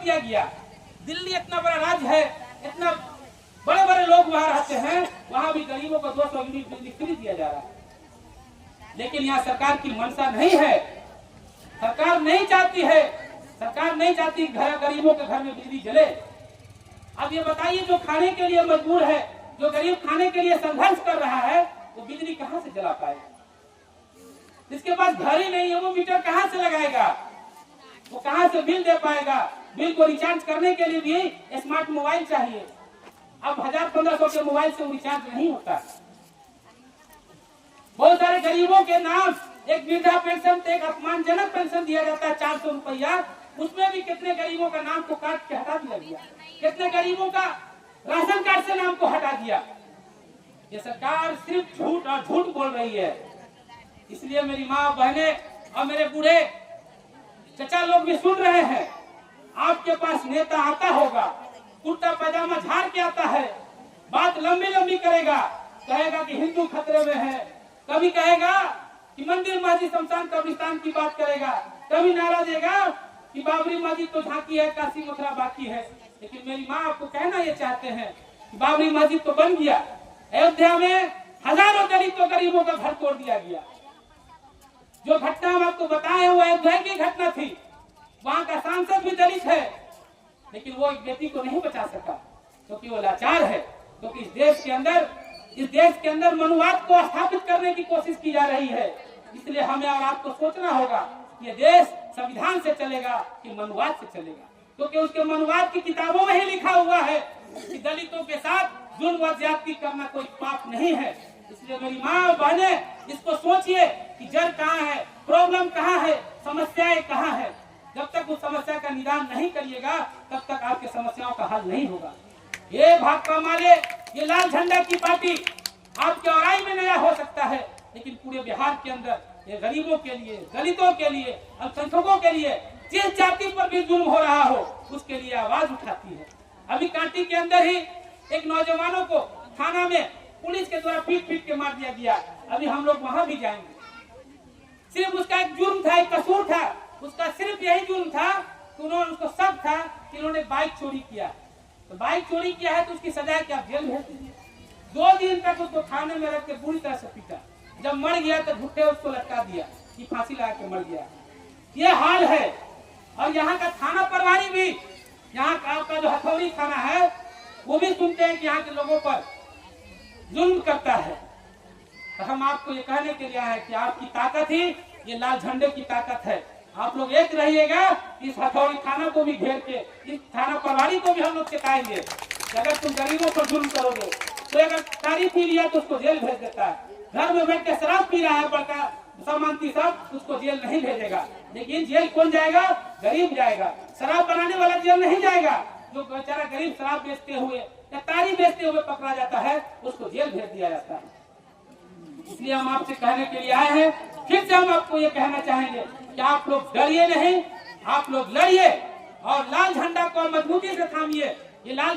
दिया गया। दिल्ली इतना बड़ा राज्य है, इतना बड़े बड़े लोग वहां रहते हैं, वहां भी गरीबों को 200 यूनिट बिजली फ्री दिया जा रहा है। लेकिन यहाँ सरकार की मंशा नहीं है, सरकार नहीं चाहती है, सरकार नहीं चाहती घर गरीबों के घर में बिजली जले। अब ये बताइए, जो खाने के लिए मजबूर है, जो गरीब खाने के लिए संघर्ष कर रहा है, वो बिजली कहाँ से जला पाएगा? जिसके पास घर ही नहीं है, वो मीटर कहाँ से लगाएगा? वो कहाँ से बिल दे पाएगा? बिल को रिचार्ज करने के लिए भी स्मार्ट मोबाइल चाहिए। अब 1000-1500 के मोबाइल से रिचार्ज नहीं होता। बहुत सारे गरीबों के नाम एक वृद्धा पेंशन, एक अपमानजनक पेंशन दिया जाता है 400 रुपया, उसमें भी कितने गरीबों का नाम को काट के हटा दिया गया, कितने गरीबों का राशन कार्ड से नाम को हटा दिया। ये सरकार सिर्फ झूठ और झूठ बोल रही है। इसलिए मेरी माँ, बहने और मेरे बूढ़े चचा लोग भी सुन रहे हैं, आपके पास नेता आता होगा, कुर्ता पैजामा झाड़ के आता है, बात लंबी लंबी करेगा, कहेगा कि हिंदू खतरे में है, कभी कहेगा कि मंदिर मस्जिद शमशान कब्रिस्तान की बात करेगा, कभी नारा देगा कि बाबरी मस्जिद तो झांकी है, काशी मथुरा बाकी है। लेकिन मेरी माँ आपको कहना ये चाहते हैं कि बाबरी मस्जिद तो बन गया, अयोध्या में हजारों दलितों गरीबों का घर तोड़ दिया गया। जो घटना हम आपको बताए वो अयोध्या की घटना थी, वहाँ का सांसद भी दलित है, लेकिन वो एक बेटी को नहीं बचा सका क्योंकि वो लाचार है। क्योंकि इस देश के अंदर मनुवाद को स्थापित करने की कोशिश की जा रही है। इसलिए हमें और आपको सोचना होगा कि ये देश संविधान से चलेगा कि मनुवाद से चलेगा, क्योंकि उसके मनुवाद की किताबों में ही लिखा हुआ है कि दलितों के साथ जुल्म व ज्यादती करना कोई पाप नहीं है। इसलिए मेरी माँ और बहने, इसको सोचिए कि जड़ कहाँ है, प्रॉब्लम कहाँ है, समस्याएं कहाँ है। जब तक उस समस्या का निदान नहीं करिएगा, तब तक आपके समस्याओं का हल नहीं होगा। ये भाकपा माले, ये लाल झंडा की पार्टी आपके औराई में नया हो सकता है, लेकिन पूरे बिहार के अंदर ये गरीबों के लिए, दलितों के लिए, अल्पसंख्यकों के लिए, जिस जाति पर भी जुल्म हो रहा हो, उसके लिए आवाज उठाती है। अभी कांटी के अंदर ही एक नौजवानों को थाना में पुलिस के द्वारा पीट पीट के मार दिया गया। अभी हम लोग वहां भी जाएंगे। सिर्फ उसका एक जुर्म था, एक कसूर था, उसका सिर्फ यही जुर्म था कि उन्होंने, उसको शक था कि उन्होंने बाइक चोरी किया। तो बाइक चोरी किया है तो उसकी सजा क्या, जेल भेज दीजिए। 2 दिन तक उसको थाने में रख के बुरी तरह से पीटा। जब मर गया तो झूठे उसको लटका दिया कि फांसी लगा के मर गया। ये हाल है। और यहाँ का थाना प्रभारी भी, यहाँ का जो हथौड़ी थाना है, वो भी सुनते हैं कि यहाँ के लोगों पर जुल्म करता है। तो हम आपको ये कहने के लिए आए कि आपकी ताकत ही ये लाल झंडे की ताकत है। आप लोग एक रहिएगा, इस हथौड़ी थाना को भी घेर के, इस थाना प्रभारी को भी हम लोग चेताएंगे कि अगर तुम गरीबों पर जुल्म करोगे तो अगर तारीफ ही लिया तो उसको जेल भेज देता है। घर में बैठ के शराब पी रहा है बड़का सामांती साहब, उसको जेल नहीं भेजेगा। लेकिन जेल कौन जाएगा? गरीब जाएगा। शराब बनाने वाला जेल नहीं जाएगा। जो बेचारा गरीब शराब बेचते हुए या तारी बेचते हुए पकड़ा जाता है, उसको जेल भेज दिया जाता है। इसलिए हम आपसे कहने के लिए आए हैं, फिर से हम आपको ये कहना चाहेंगे कि आप लोग डरिए नहीं, आप लोग लड़िए और लाल झंडा को मजबूती से थामिए। ये लाल